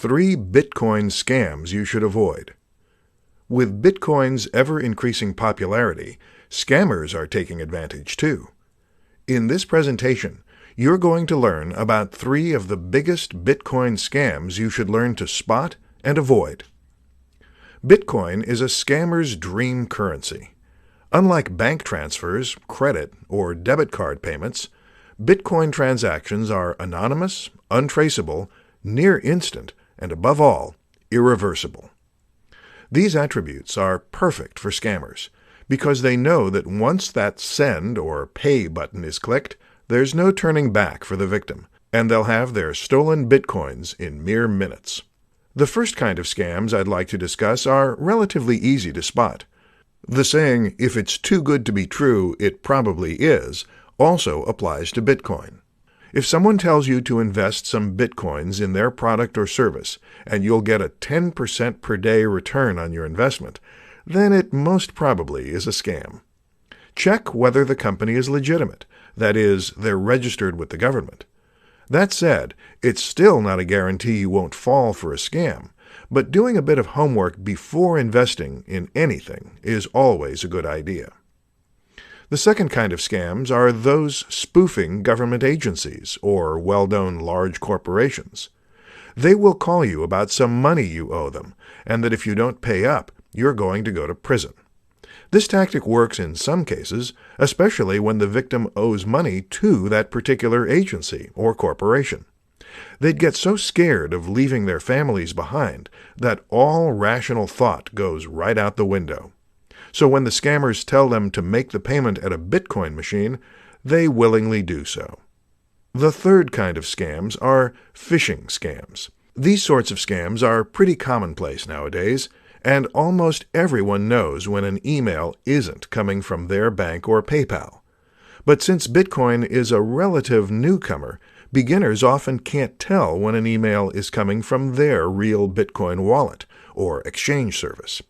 3 Bitcoin scams you should avoid. With Bitcoin's ever-increasing popularity, scammers are taking advantage too. In this presentation, you're going to learn about 3 of the biggest Bitcoin scams you should learn to spot and avoid. Bitcoin is a scammer's dream currency. Unlike bank transfers, credit, or debit card payments, Bitcoin transactions are anonymous, untraceable, near instant, and above all, irreversible. These attributes are perfect for scammers because they know that once that send or pay button is clicked, there's no turning back for the victim, and they'll have their stolen Bitcoins in mere minutes. The first kind of scams I'd like to discuss are relatively easy to spot. The saying, "If it's too good to be true, it probably is," also applies to Bitcoin. If someone tells you to invest some Bitcoins in their product or service and you'll get a 10% per day return on your investment, then it most probably is a scam. Check whether the company is legitimate, that is, they're registered with the government. That said, it's still not a guarantee you won't fall for a scam, but doing a bit of homework before investing in anything is always a good idea. The second kind of scams are those spoofing government agencies or well-known large corporations. They will call you about some money you owe them, and that if you don't pay up, you're going to go to prison. This tactic works in some cases, especially when the victim owes money to that particular agency or corporation. They'd get so scared of leaving their families behind that all rational thought goes right out the window. So when the scammers tell them to make the payment at a Bitcoin machine, they willingly do so. The third kind of scams are phishing scams. These sorts of scams are pretty commonplace nowadays, and almost everyone knows when an email isn't coming from their bank or PayPal. But since Bitcoin is a relative newcomer, beginners often can't tell when an email is coming from their real Bitcoin wallet or exchange service.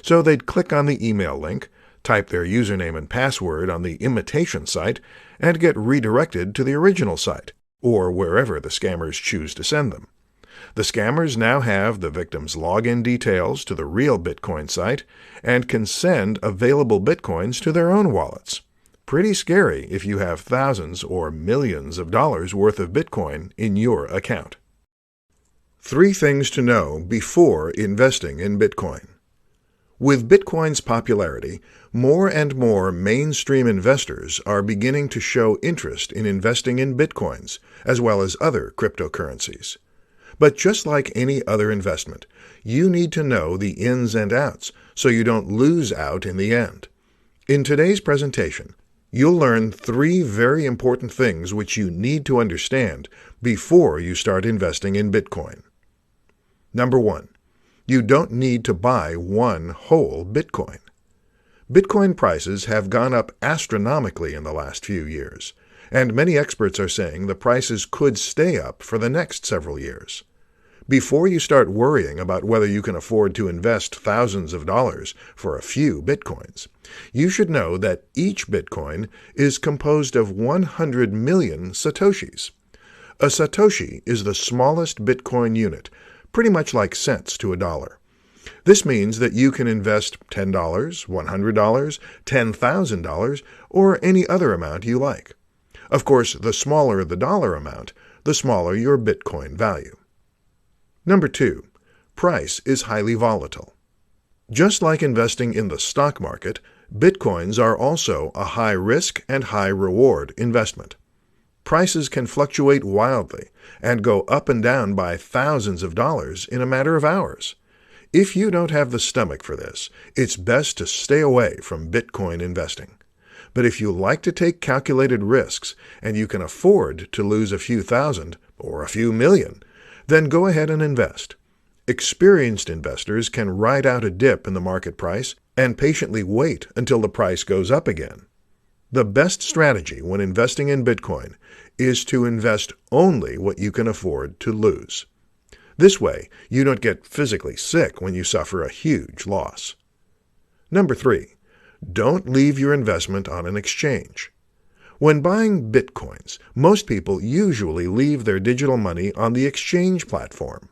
So they'd click on the email link, type their username and password on the imitation site, and get redirected to the original site, or wherever the scammers choose to send them. The scammers now have the victim's login details to the real Bitcoin site and can send available Bitcoins to their own wallets. Pretty scary if you have thousands or millions of dollars worth of Bitcoin in your account. 3 things to know before investing in Bitcoin. With Bitcoin's popularity, more and more mainstream investors are beginning to show interest in investing in Bitcoins, as well as other cryptocurrencies. But just like any other investment, you need to know the ins and outs so you don't lose out in the end. In today's presentation, you'll learn 3 very important things which you need to understand before you start investing in Bitcoin. Number 1. You don't need to buy one whole Bitcoin. Bitcoin prices have gone up astronomically in the last few years, and many experts are saying the prices could stay up for the next several years. Before you start worrying about whether you can afford to invest thousands of dollars for a few Bitcoins, you should know that each Bitcoin is composed of 100 million Satoshis. A Satoshi is the smallest Bitcoin unit, pretty much like cents to a dollar. This means that you can invest $10, $100, $10,000, or any other amount you like. Of course, the smaller the dollar amount, the smaller your Bitcoin value. Number 2. Price is highly volatile. Just like investing in the stock market, Bitcoins are also a high-risk and high-reward investment. Prices can fluctuate wildly and go up and down by thousands of dollars in a matter of hours. If you don't have the stomach for this, it's best to stay away from Bitcoin investing. But if you like to take calculated risks and you can afford to lose a few thousand or a few million, then go ahead and invest. Experienced investors can ride out a dip in the market price and patiently wait until the price goes up again. The best strategy when investing in Bitcoin is to invest only what you can afford to lose. This way, you don't get physically sick when you suffer a huge loss. Number 3. Don't leave your investment on an exchange. When buying Bitcoins, most people usually leave their digital money on the exchange platform.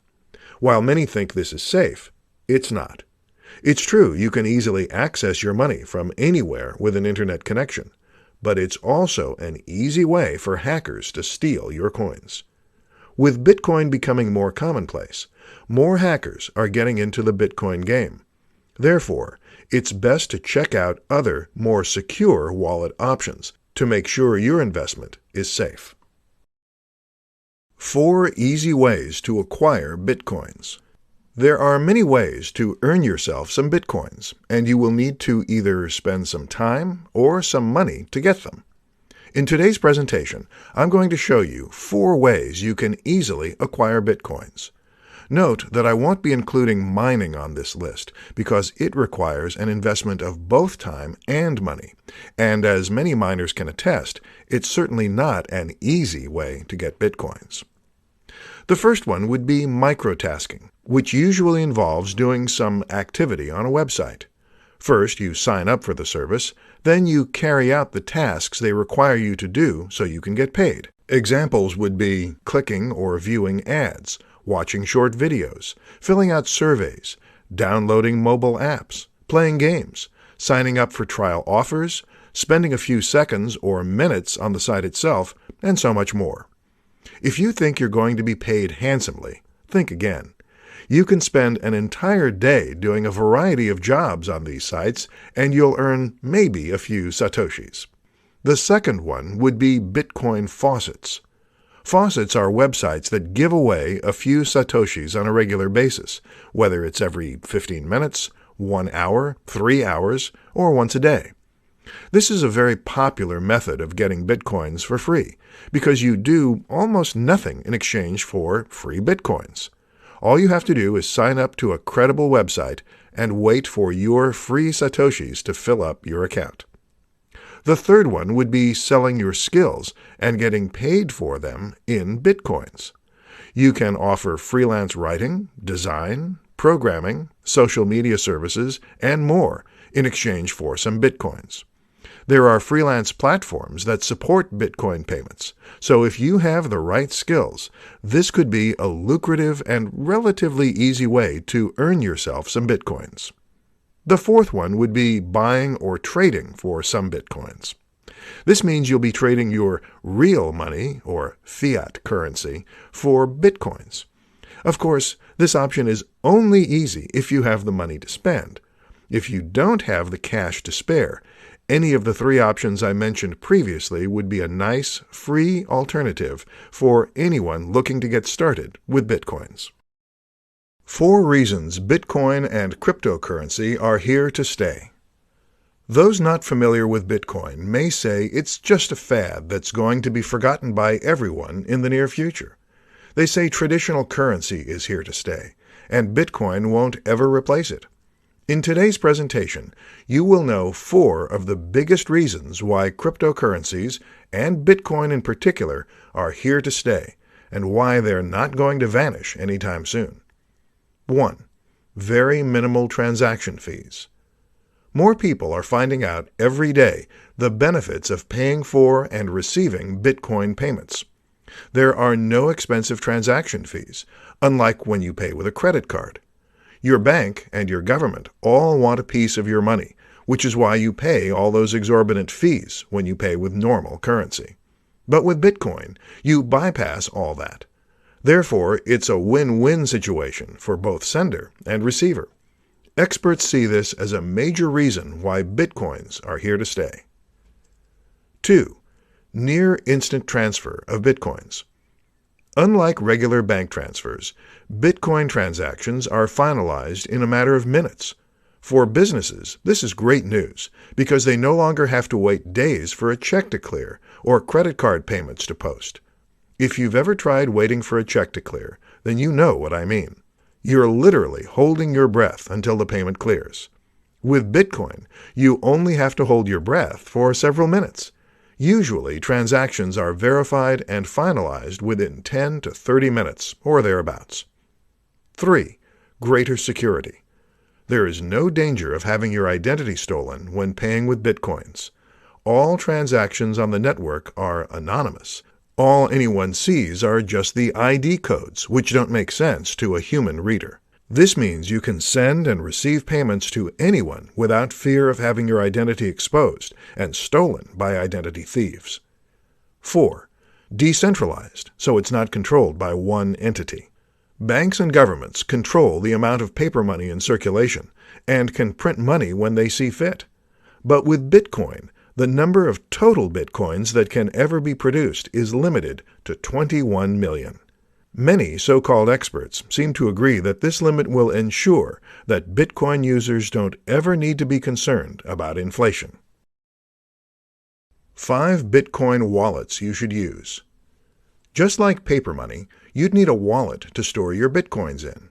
While many think this is safe, it's not. It's true you can easily access your money from anywhere with an internet connection, but it's also an easy way for hackers to steal your coins. With Bitcoin becoming more commonplace, more hackers are getting into the Bitcoin game. Therefore, it's best to check out other, more secure wallet options to make sure your investment is safe. 4 easy ways to acquire Bitcoins. There are many ways to earn yourself some Bitcoins, and you will need to either spend some time or some money to get them. In today's presentation, I'm going to show you 4 ways you can easily acquire Bitcoins. Note that I won't be including mining on this list because it requires an investment of both time and money, and as many miners can attest, it's certainly not an easy way to get Bitcoins. The first one would be microtasking, which usually involves doing some activity on a website. First, you sign up for the service, then you carry out the tasks they require you to do so you can get paid. Examples would be clicking or viewing ads, watching short videos, filling out surveys, downloading mobile apps, playing games, signing up for trial offers, spending a few seconds or minutes on the site itself, and so much more. If you think you're going to be paid handsomely, think again. You can spend an entire day doing a variety of jobs on these sites, and you'll earn maybe a few satoshis. The second one would be Bitcoin faucets. Faucets are websites that give away a few satoshis on a regular basis, whether it's every 15 minutes, 1 hour, 3 hours, or once a day. This is a very popular method of getting Bitcoins for free, because you do almost nothing in exchange for free Bitcoins. All you have to do is sign up to a credible website and wait for your free satoshis to fill up your account. The third one would be selling your skills and getting paid for them in Bitcoins. You can offer freelance writing, design, programming, social media services, and more in exchange for some Bitcoins. There are freelance platforms that support Bitcoin payments, so if you have the right skills, this could be a lucrative and relatively easy way to earn yourself some Bitcoins. The fourth one would be buying or trading for some Bitcoins. This means you'll be trading your real money, or fiat currency, for Bitcoins. Of course, this option is only easy if you have the money to spend. If you don't have the cash to spare, any of the 3 options I mentioned previously would be a nice, free alternative for anyone looking to get started with Bitcoins. 4 reasons Bitcoin and cryptocurrency are here to stay. Those not familiar with Bitcoin may say it's just a fad that's going to be forgotten by everyone in the near future. They say traditional currency is here to stay, and Bitcoin won't ever replace it. In today's presentation, you will know 4 of the biggest reasons why cryptocurrencies, and Bitcoin in particular, are here to stay, and why they're not going to vanish anytime soon. 1. Very minimal transaction fees. More people are finding out every day the benefits of paying for and receiving Bitcoin payments. There are no expensive transaction fees, unlike when you pay with a credit card. Your bank and your government all want a piece of your money, which is why you pay all those exorbitant fees when you pay with normal currency. But with Bitcoin, you bypass all that. Therefore, it's a win-win situation for both sender and receiver. Experts see this as a major reason why Bitcoins are here to stay. 2. Near instant transfer of Bitcoins. Unlike regular bank transfers, Bitcoin transactions are finalized in a matter of minutes. For businesses, this is great news because they no longer have to wait days for a check to clear or credit card payments to post. If you've ever tried waiting for a check to clear, then you know what I mean. You're literally holding your breath until the payment clears. With Bitcoin, you only have to hold your breath for several minutes. Usually, transactions are verified and finalized within 10 to 30 minutes, or thereabouts. 3. Greater security. There is no danger of having your identity stolen when paying with Bitcoins. All transactions on the network are anonymous. All anyone sees are just the ID codes, which don't make sense to a human reader. This means you can send and receive payments to anyone without fear of having your identity exposed and stolen by identity thieves. 4. Decentralized, so it's not controlled by one entity. Banks and governments control the amount of paper money in circulation and can print money when they see fit. But with Bitcoin, the number of total Bitcoins that can ever be produced is limited to 21 million. Many so-called experts seem to agree that this limit will ensure that Bitcoin users don't ever need to be concerned about inflation. 5 Bitcoin wallets you should use. Just like paper money, you'd need a wallet to store your Bitcoins in.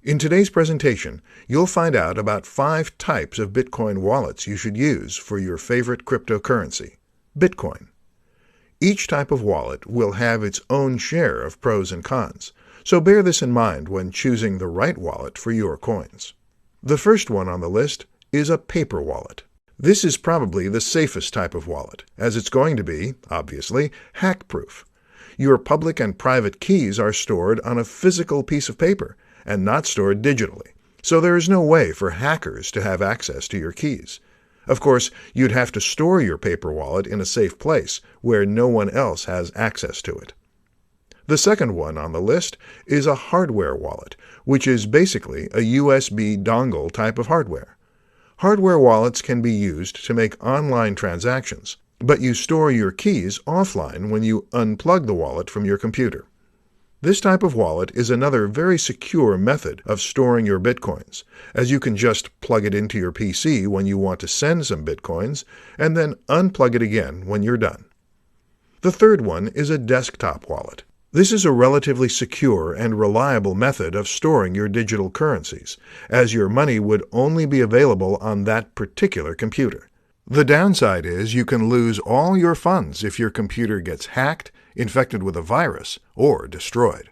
In today's presentation, you'll find out about 5 types of Bitcoin wallets you should use for your favorite cryptocurrency, Bitcoin. Each type of wallet will have its own share of pros and cons, so bear this in mind when choosing the right wallet for your coins. The first one on the list is a paper wallet. This is probably the safest type of wallet, as it's going to be, obviously, hack-proof. Your public and private keys are stored on a physical piece of paper and not stored digitally, so there is no way for hackers to have access to your keys. Of course, you'd have to store your paper wallet in a safe place where no one else has access to it. The second one on the list is a hardware wallet, which is basically a USB dongle type of hardware. Hardware wallets can be used to make online transactions, but you store your keys offline when you unplug the wallet from your computer. This type of wallet is another very secure method of storing your Bitcoins, as you can just plug it into your PC when you want to send some Bitcoins, and then unplug it again when you're done. The third one is a desktop wallet. This is a relatively secure and reliable method of storing your digital currencies, as your money would only be available on that particular computer. The downside is you can lose all your funds if your computer gets hacked, infected with a virus, or destroyed.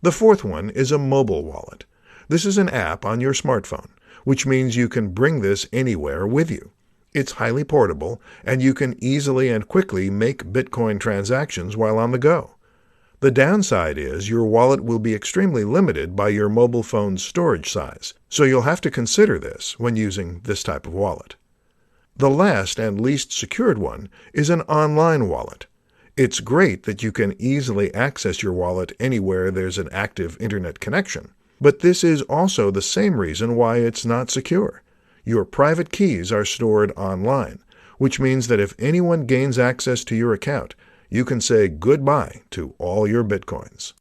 The fourth one is a mobile wallet. This is an app on your smartphone, which means you can bring this anywhere with you. It's highly portable, and you can easily and quickly make Bitcoin transactions while on the go. The downside is your wallet will be extremely limited by your mobile phone's storage size, so you'll have to consider this when using this type of wallet. The last and least secured one is an online wallet. It's great that you can easily access your wallet anywhere there's an active internet connection, but this is also the same reason why it's not secure. Your private keys are stored online, which means that if anyone gains access to your account, you can say goodbye to all your Bitcoins.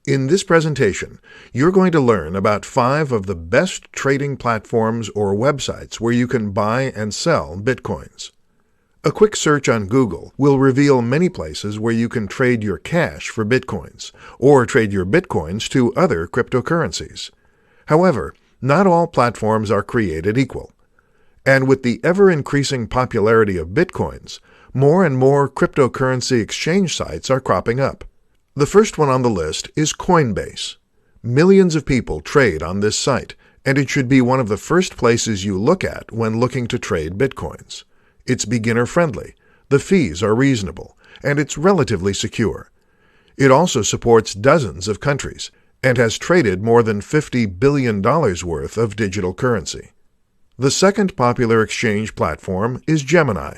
In this presentation, you're going to learn about 5 of the best trading platforms or websites where you can buy and sell Bitcoins. A quick search on Google will reveal many places where you can trade your cash for Bitcoins, or trade your Bitcoins to other cryptocurrencies. However, not all platforms are created equal. And with the ever-increasing popularity of Bitcoins, more and more cryptocurrency exchange sites are cropping up. The first one on the list is Coinbase. Millions of people trade on this site, and it should be one of the first places you look at when looking to trade Bitcoins. It's beginner-friendly, the fees are reasonable, and it's relatively secure. It also supports dozens of countries, and has traded more than $50 billion worth of digital currency. The second popular exchange platform is Gemini.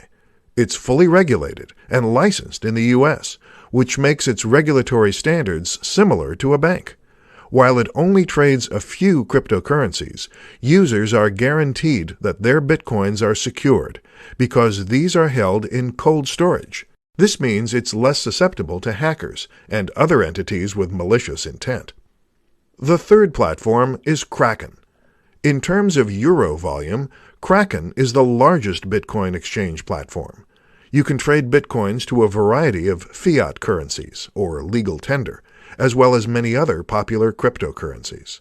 It's fully regulated and licensed in the U.S., which makes its regulatory standards similar to a bank. While it only trades a few cryptocurrencies, users are guaranteed that their Bitcoins are secured, because these are held in cold storage. This means it's less susceptible to hackers and other entities with malicious intent. The third platform is Kraken. In terms of euro volume, Kraken is the largest Bitcoin exchange platform. You can trade Bitcoins to a variety of fiat currencies, or legal tender, as well as many other popular cryptocurrencies.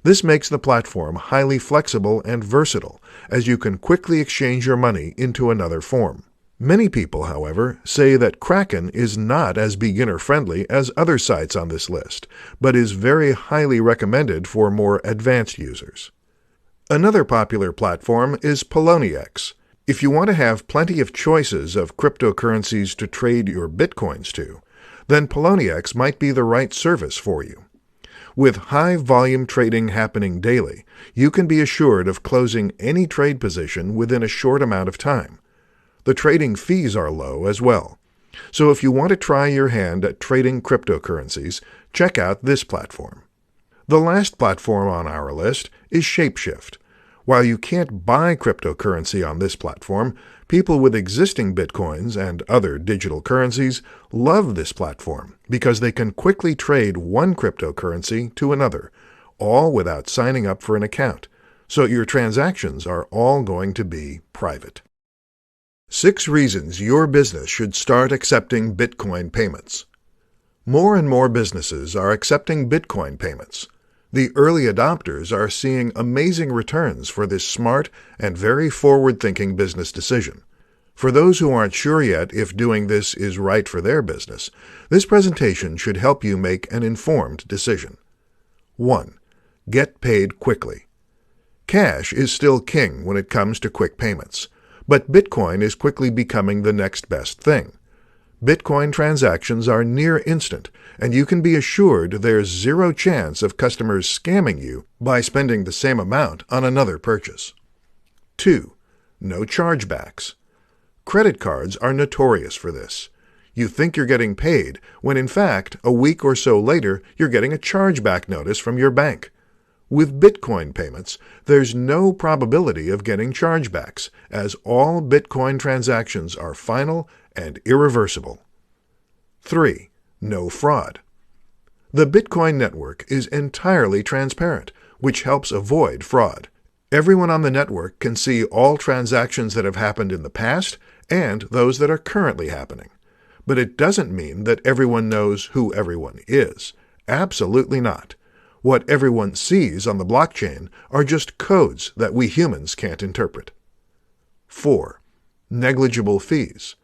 This makes the platform highly flexible and versatile, as you can quickly exchange your money into another form. Many people, however, say that Kraken is not as beginner-friendly as other sites on this list, but is very highly recommended for more advanced users. Another popular platform is Poloniex, If you want to have plenty of choices of cryptocurrencies to trade your Bitcoins to, then Poloniex might be the right service for you. With high-volume trading happening daily, you can be assured of closing any trade position within a short amount of time. The trading fees are low as well. So if you want to try your hand at trading cryptocurrencies, check out this platform. The last platform on our list is Shapeshift. While you can't buy cryptocurrency on this platform, people with existing Bitcoins and other digital currencies love this platform because they can quickly trade one cryptocurrency to another, all without signing up for an account. So your transactions are all going to be private. 6 reasons your business should start accepting Bitcoin payments. More and more businesses are accepting Bitcoin payments. The early adopters are seeing amazing returns for this smart and very forward-thinking business decision. For those who aren't sure yet if doing this is right for their business, this presentation should help you make an informed decision. 1. Get paid quickly. Cash is still king when it comes to quick payments, but Bitcoin is quickly becoming the next best thing. Bitcoin transactions are near instant, and you can be assured there's zero chance of customers scamming you by spending the same amount on another purchase. 2. No chargebacks. Credit cards are notorious for this. You think you're getting paid, when in fact, a week or so later, you're getting a chargeback notice from your bank. With Bitcoin payments, there's no probability of getting chargebacks, as all Bitcoin transactions are final and irreversible. 3. No fraud. The Bitcoin network is entirely transparent, which helps avoid fraud. Everyone on the network can see all transactions that have happened in the past and those that are currently happening. But it doesn't mean that everyone knows who everyone is. Absolutely not. What everyone sees on the blockchain are just codes that we humans can't interpret. 4. Negligible fees.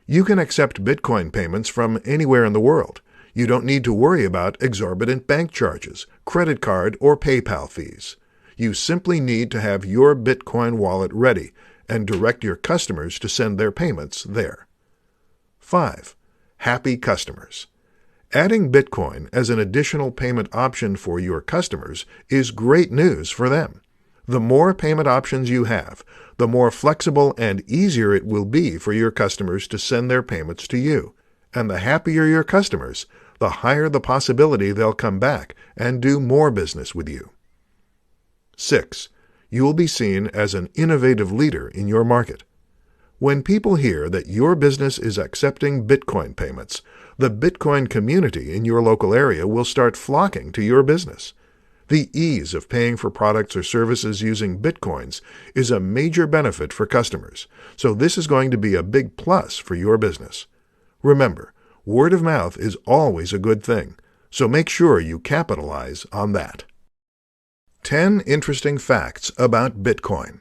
You can accept Bitcoin payments from anywhere in the world. You don't need to worry about exorbitant bank charges, credit card, or PayPal fees. You simply need to have your Bitcoin wallet ready and direct your customers to send their payments there. 5. Happy customers. Adding Bitcoin as an additional payment option for your customers is great news for them. The more payment options you have, the more flexible and easier it will be for your customers to send their payments to you. And the happier your customers, the higher the possibility they'll come back and do more business with you. 6. You will be seen as an innovative leader in your market. When people hear that your business is accepting Bitcoin payments, the Bitcoin community in your local area will start flocking to your business. The ease of paying for products or services using Bitcoins is a major benefit for customers, so this is going to be a big plus for your business. Remember, word of mouth is always a good thing, so make sure you capitalize on that. 10 interesting facts about Bitcoin.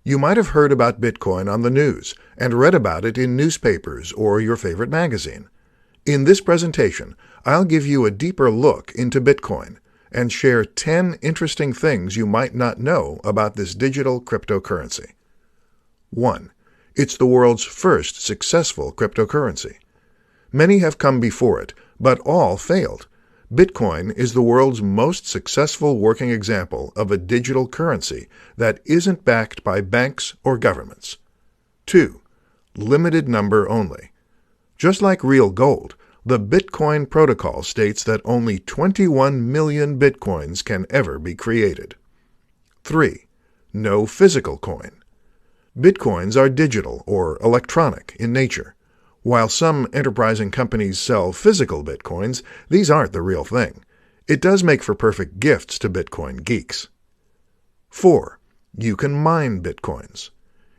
You might have heard about Bitcoin on the news and read about it in newspapers or your favorite magazine. In this presentation, I'll give you a deeper look into Bitcoin and share 10 interesting things you might not know about this digital cryptocurrency. 1. It's the world's first successful cryptocurrency. Many have come before it, but all failed. Bitcoin is the world's most successful working example of a digital currency that isn't backed by banks or governments. 2. Limited number only. Just like real gold, the Bitcoin protocol states that only 21 million Bitcoins can ever be created. 3. No physical coin. Bitcoins are digital or electronic in nature. While some enterprising companies sell physical Bitcoins, these aren't the real thing. It does make for perfect gifts to Bitcoin geeks. 4. You can mine Bitcoins.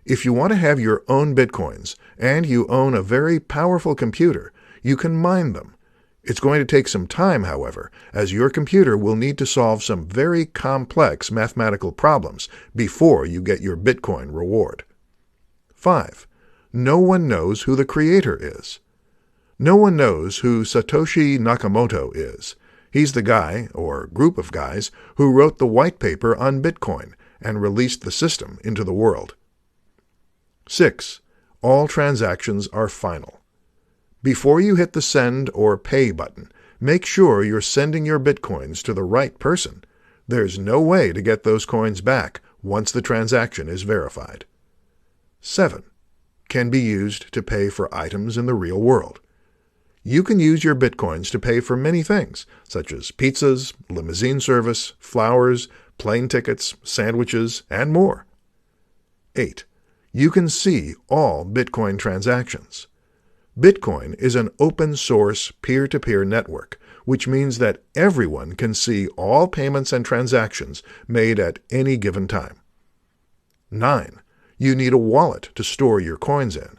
If you want to have your own Bitcoins and you own a very powerful computer, you can mine them. It's going to take some time, however, as your computer will need to solve some very complex mathematical problems before you get your Bitcoin reward. 5. No one knows who the creator is. No one knows who Satoshi Nakamoto is. He's the guy, or group of guys, who wrote the white paper on Bitcoin and released the system into the world. 6. All transactions are final. Before you hit the send or pay button, make sure you're sending your Bitcoins to the right person. There's no way to get those coins back once the transaction is verified. 7. Can be used to pay for items in the real world. You can use your Bitcoins to pay for many things, such as pizzas, limousine service, flowers, plane tickets, sandwiches, and more. 8. You can see all Bitcoin transactions. Bitcoin is an open-source peer-to-peer network, which means that everyone can see all payments and transactions made at any given time. 9. You need a wallet to store your coins in.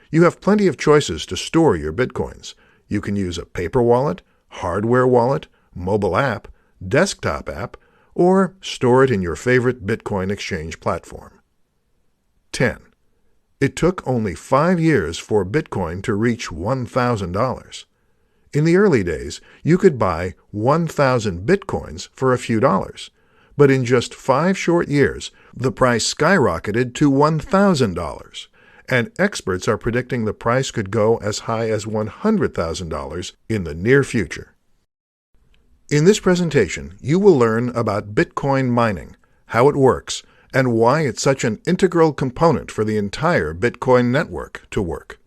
You have plenty of choices to store your Bitcoins. You can use a paper wallet, hardware wallet, mobile app, desktop app, or store it in your favorite Bitcoin exchange platform. 10. It took only 5 years for Bitcoin to reach $1,000. In the early days, you could buy 1,000 Bitcoins for a few dollars, but in just 5 short years, the price skyrocketed to $1,000, and experts are predicting the price could go as high as $100,000 in the near future. In this presentation, you will learn about Bitcoin mining, how it works, and why it's such an integral component for the entire Bitcoin network to work.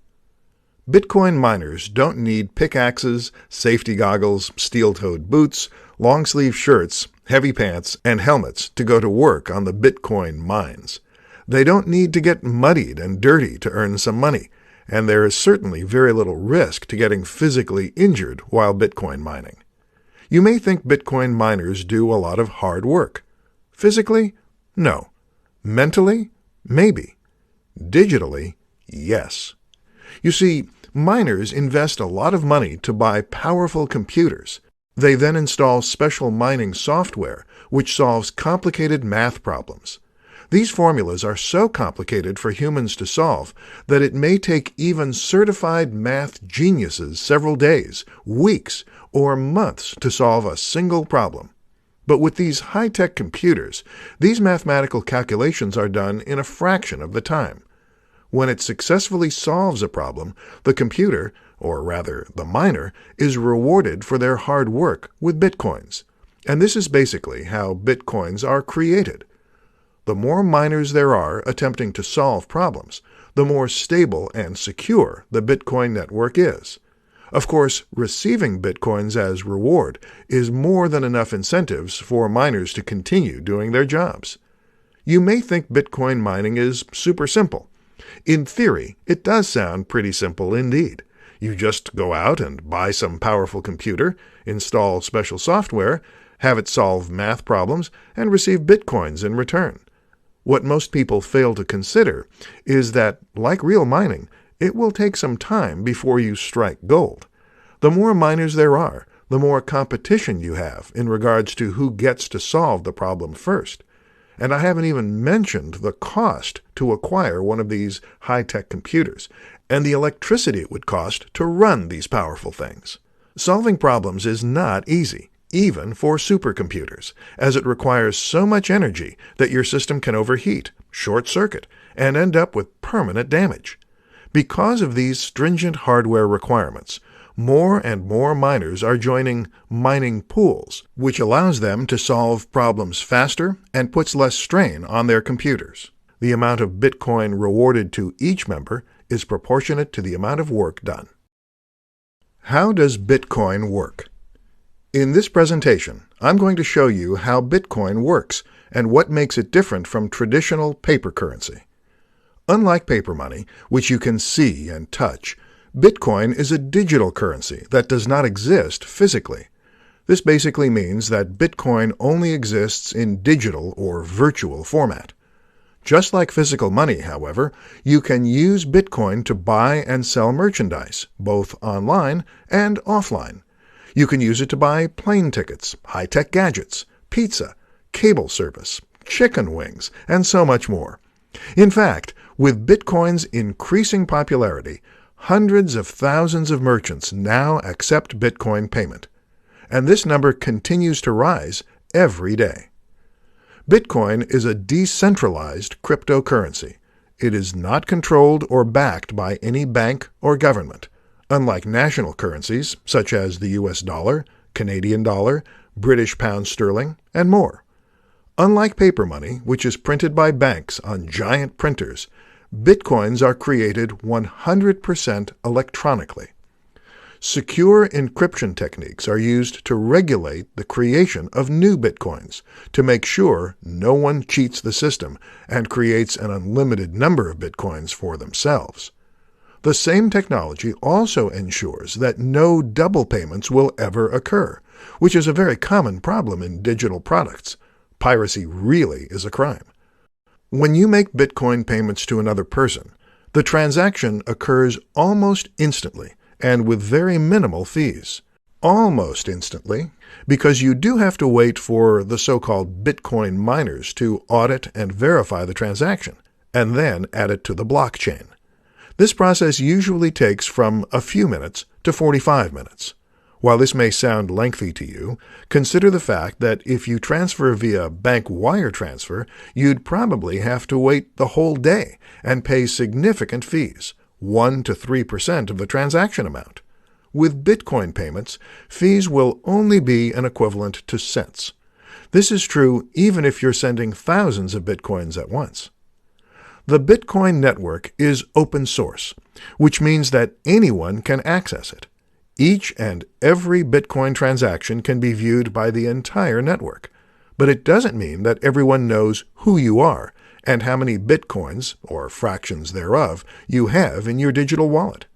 Bitcoin miners don't need pickaxes, safety goggles, steel-toed boots, long-sleeve shirts, heavy pants, and helmets to go to work on the Bitcoin mines. They don't need to get muddied and dirty to earn some money, and there is certainly very little risk to getting physically injured while Bitcoin mining. You may think Bitcoin miners do a lot of hard work. Physically? No. Mentally? Maybe. Digitally? Yes. You see, miners invest a lot of money to buy powerful computers. They then install special mining software, which solves complicated math problems. These formulas are so complicated for humans to solve that it may take even certified math geniuses several days, weeks, or months to solve a single problem. But with these high-tech computers, these mathematical calculations are done in a fraction of the time. When it successfully solves a problem, the computer, or rather the miner, is rewarded for their hard work with Bitcoins. And this is basically how Bitcoins are created. The more miners there are attempting to solve problems, the more stable and secure the Bitcoin network is. Of course, receiving Bitcoins as reward is more than enough incentives for miners to continue doing their jobs. You may think Bitcoin mining is super simple. In theory, it does sound pretty simple indeed. You just go out and buy some powerful computer, install special software, have it solve math problems, and receive Bitcoins in return. What most people fail to consider is that, like real mining, it will take some time before you strike gold. The more miners there are, the more competition you have in regards to who gets to solve the problem first. And I haven't even mentioned the cost to acquire one of these high-tech computers, and the electricity it would cost to run these powerful things. Solving problems is not easy, even for supercomputers, as it requires so much energy that your system can overheat, short-circuit, and end up with permanent damage. Because of these stringent hardware requirements, more and more miners are joining mining pools, which allows them to solve problems faster and puts less strain on their computers. The amount of Bitcoin rewarded to each member is proportionate to the amount of work done. How does Bitcoin work? In this presentation, I'm going to show you how Bitcoin works and what makes it different from traditional paper currency. Unlike paper money, which you can see and touch, Bitcoin is a digital currency that does not exist physically. This basically means that Bitcoin only exists in digital or virtual format. Just like physical money, however, you can use Bitcoin to buy and sell merchandise, both online and offline. You can use it to buy plane tickets, high-tech gadgets, pizza, cable service, chicken wings, and so much more. In fact, with Bitcoin's increasing popularity, hundreds of thousands of merchants now accept Bitcoin payment, and this number continues to rise every day. Bitcoin is a decentralized cryptocurrency. It is not controlled or backed by any bank or government, unlike national currencies such as the US dollar, Canadian dollar, British pound sterling, and more. Unlike paper money, which is printed by banks on giant printers, Bitcoins are created 100% electronically. Secure encryption techniques are used to regulate the creation of new Bitcoins to make sure no one cheats the system and creates an unlimited number of Bitcoins for themselves. The same technology also ensures that no double payments will ever occur, which is a very common problem in digital products. Piracy really is a crime. When you make Bitcoin payments to another person, the transaction occurs almost instantly and with very minimal fees. Almost instantly, because you do have to wait for the so-called Bitcoin miners to audit and verify the transaction, and then add it to the blockchain. This process usually takes from a few minutes to 45 minutes. While this may sound lengthy to you, consider the fact that if you transfer via bank wire transfer, you'd probably have to wait the whole day and pay significant fees, 1 to 3% of the transaction amount. With Bitcoin payments, fees will only be an equivalent to cents. This is true even if you're sending thousands of Bitcoins at once. The Bitcoin network is open source, which means that anyone can access it. Each and every Bitcoin transaction can be viewed by the entire network, but it doesn't mean that everyone knows who you are and how many Bitcoins, or fractions thereof, you have in your digital wallet.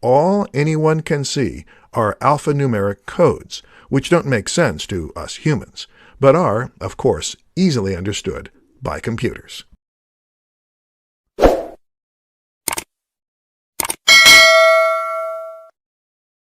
All anyone can see are alphanumeric codes, which don't make sense to us humans, but are, of course, easily understood by computers.